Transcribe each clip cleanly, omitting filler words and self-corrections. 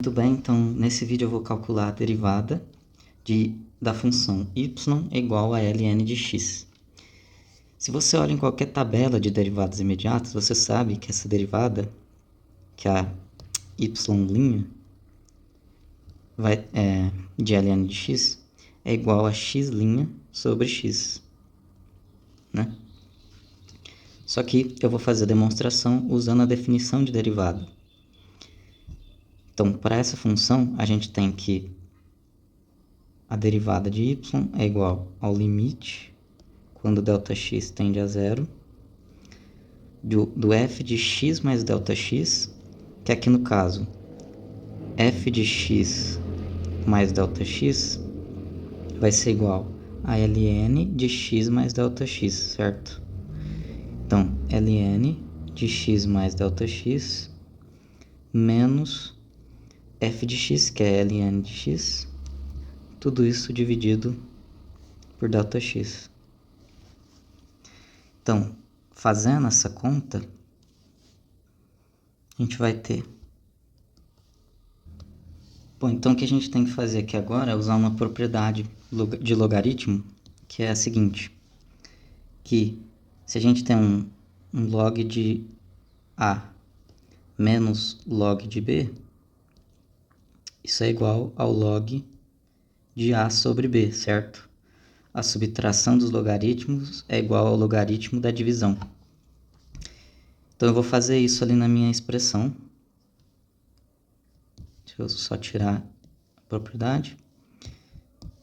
Muito bem, então nesse vídeo eu vou calcular a derivada da função y é igual a ln de x. Se você olha em qualquer tabela de derivadas imediatas, você sabe que essa derivada, que é a y' de ln de x, é igual a x' sobre x, né? Só que eu vou fazer a demonstração usando a definição de derivada. Então, para essa função, a gente tem que a derivada de y é igual ao limite, quando Δx tende a zero, do f de x mais Δx, que aqui no caso, f de x mais Δx vai ser igual a ln de x mais Δx, certo? Então, ln de x mais Δx menos f de x, que é ln de x, tudo isso dividido por Δx. Então, fazendo essa conta, a gente vai ter... Bom, então o que a gente tem que fazer aqui agora é usar uma propriedade de logaritmo, que é a seguinte, que se a gente tem um log de a menos log de b, isso é igual ao log de a sobre b, certo? A subtração dos logaritmos é igual ao logaritmo da divisão. Então eu vou fazer isso ali na minha expressão. Deixa eu só tirar a propriedade.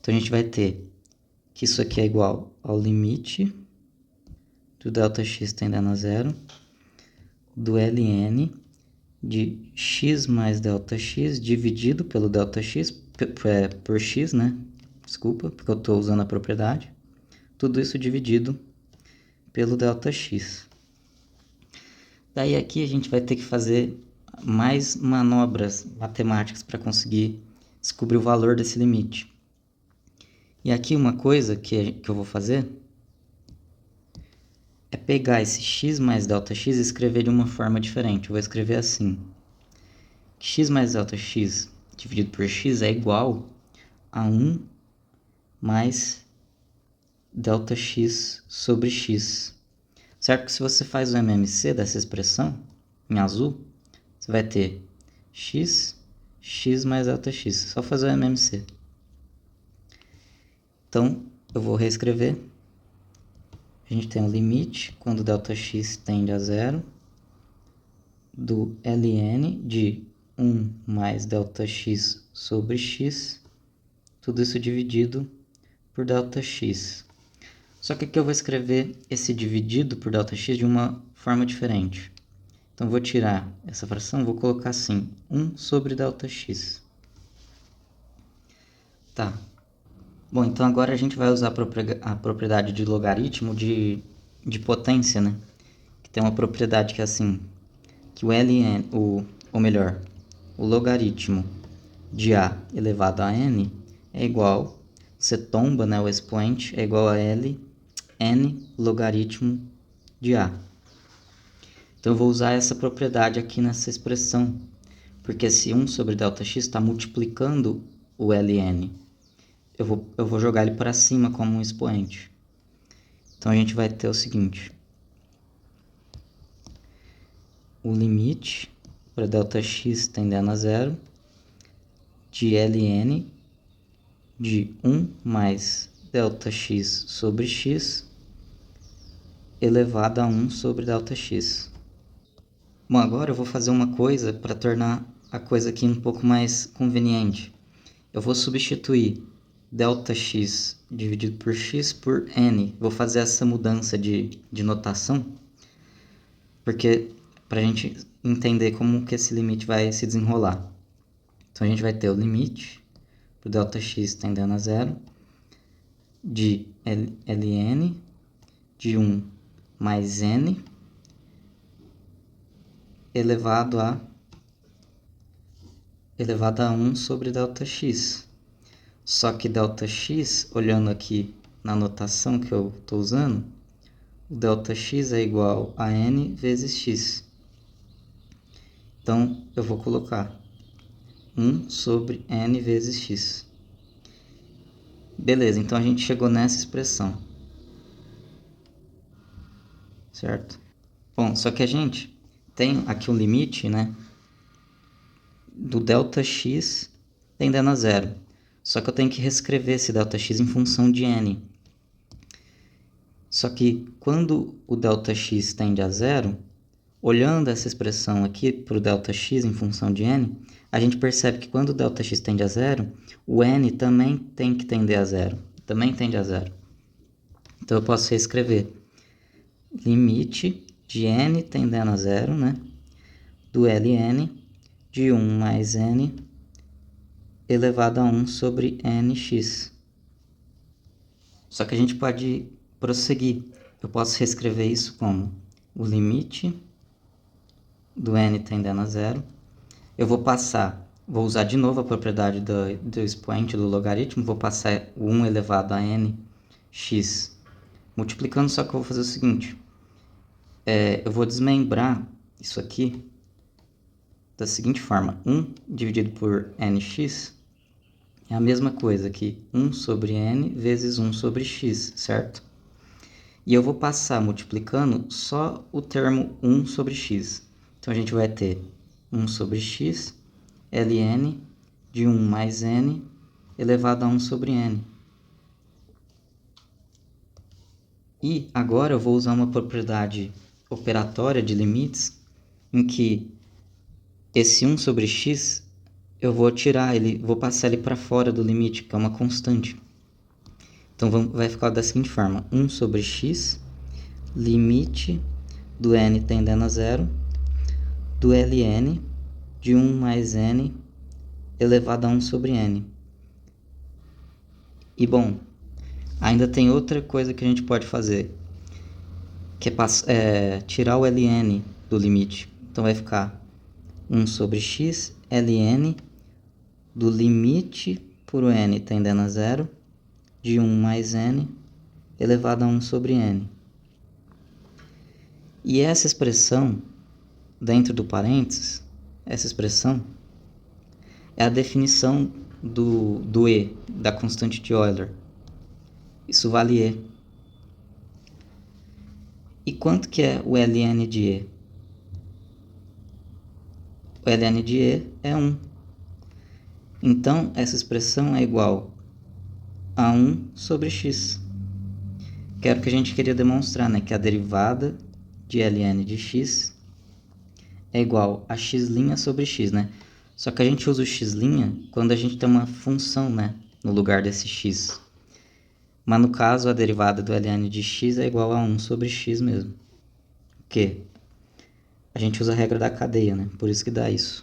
Então a gente vai ter que isso aqui é igual ao limite do Δx tendendo a zero, do ln de x mais Δx dividido pelo Δx por x, né? Desculpa, porque eu estou usando a propriedade. Tudo isso dividido pelo Δx. Daí aqui a gente vai ter que fazer mais manobras matemáticas para conseguir descobrir o valor desse limite. E aqui uma coisa que eu vou fazer é pegar esse x mais Δx e escrever de uma forma diferente. Eu vou escrever assim. X mais Δx dividido por x é igual a 1 mais Δx sobre x. Certo que se você faz o MMC dessa expressão, em azul, você vai ter x mais Δx. Só fazer o MMC. Então, eu vou reescrever. A gente tem um limite, quando Δx tende a zero, do ln de 1 mais Δx sobre x, tudo isso dividido por Δx. Só que aqui eu vou escrever esse dividido por Δx de uma forma diferente. Então, eu vou tirar essa fração, vou colocar assim, 1 sobre Δx. Tá. Bom, então agora a gente vai usar a propriedade de logaritmo de potência, né? Que tem uma propriedade que é assim, que o logaritmo de a elevado a n é igual, você tomba, né, o expoente, é igual a ln logaritmo de a. Então eu vou usar essa propriedade aqui nessa expressão, porque esse 1 sobre Δx está multiplicando o ln. Eu vou jogar ele para cima como um expoente. Então a gente vai ter o seguinte. O limite para Δx tendendo a zero de ln de 1 mais Δx sobre x elevado a 1 sobre Δx. Bom, agora eu vou fazer uma coisa para tornar a coisa aqui um pouco mais conveniente. Eu vou substituir Δx dividido por x por n. Vou fazer essa mudança de notação, porque para a gente entender como que esse limite vai se desenrolar. Então a gente vai ter o limite para Δx tendendo a zero de ln de 1 mais n elevado a 1 sobre Δx. Só que Δx, olhando aqui na notação que eu estou usando, o Δx é igual a n vezes x. Então, eu vou colocar 1 sobre n vezes x. Beleza, então a gente chegou nessa expressão. Certo? Bom, só que a gente tem aqui um limite, né, do ΔX tendendo a zero. Só que eu tenho que reescrever esse ΔX em função de n. Só que quando o ΔX tende a zero, olhando essa expressão aqui para o ΔX em função de n, a gente percebe que quando o ΔX tende a zero, o n também tem que tender a zero. Também tende a zero. Então eu posso reescrever limite de n tendendo a zero, né, do ln de 1 mais n elevado a 1 sobre nx. Só que a gente pode prosseguir. Eu posso reescrever isso como o limite do n tendendo a zero. Eu vou vou usar de novo a propriedade do expoente do logaritmo, vou passar o 1 elevado a n x multiplicando, só que eu vou fazer o seguinte, eu vou desmembrar isso aqui da seguinte forma, 1 dividido por nx é a mesma coisa que 1 sobre n vezes 1 sobre x, certo? E eu vou passar multiplicando só o termo 1 sobre x. Então a gente vai ter 1 sobre x, ln de 1 mais n elevado a 1 sobre n. E agora eu vou usar uma propriedade operatória de limites em que esse 1 sobre x eu vou tirar ele, vou passar ele para fora do limite, que é uma constante. Então vai ficar da seguinte forma, 1 sobre x, limite do n tendendo a zero, do ln de 1 mais n elevado a 1 sobre n. E bom, ainda tem outra coisa que a gente pode fazer, que é tirar o ln do limite. Então vai ficar 1 sobre x, ln do limite por n tendendo a zero, de 1 mais n elevado a 1 sobre n. E essa expressão, dentro do parênteses, essa expressão é a definição do E, da constante de Euler. Isso vale E. E quanto que é o ln de E? O ln de E é 1. Então, essa expressão é igual a 1 sobre x. Que era o que a gente queria demonstrar, né? Que a derivada de ln de x é igual a x' sobre x, né? Só que a gente usa o x' quando a gente tem uma função, né? No lugar desse x. Mas no caso, a derivada do ln de x é igual a 1 sobre x mesmo. Porque a gente usa a regra da cadeia, né? Por isso que dá isso.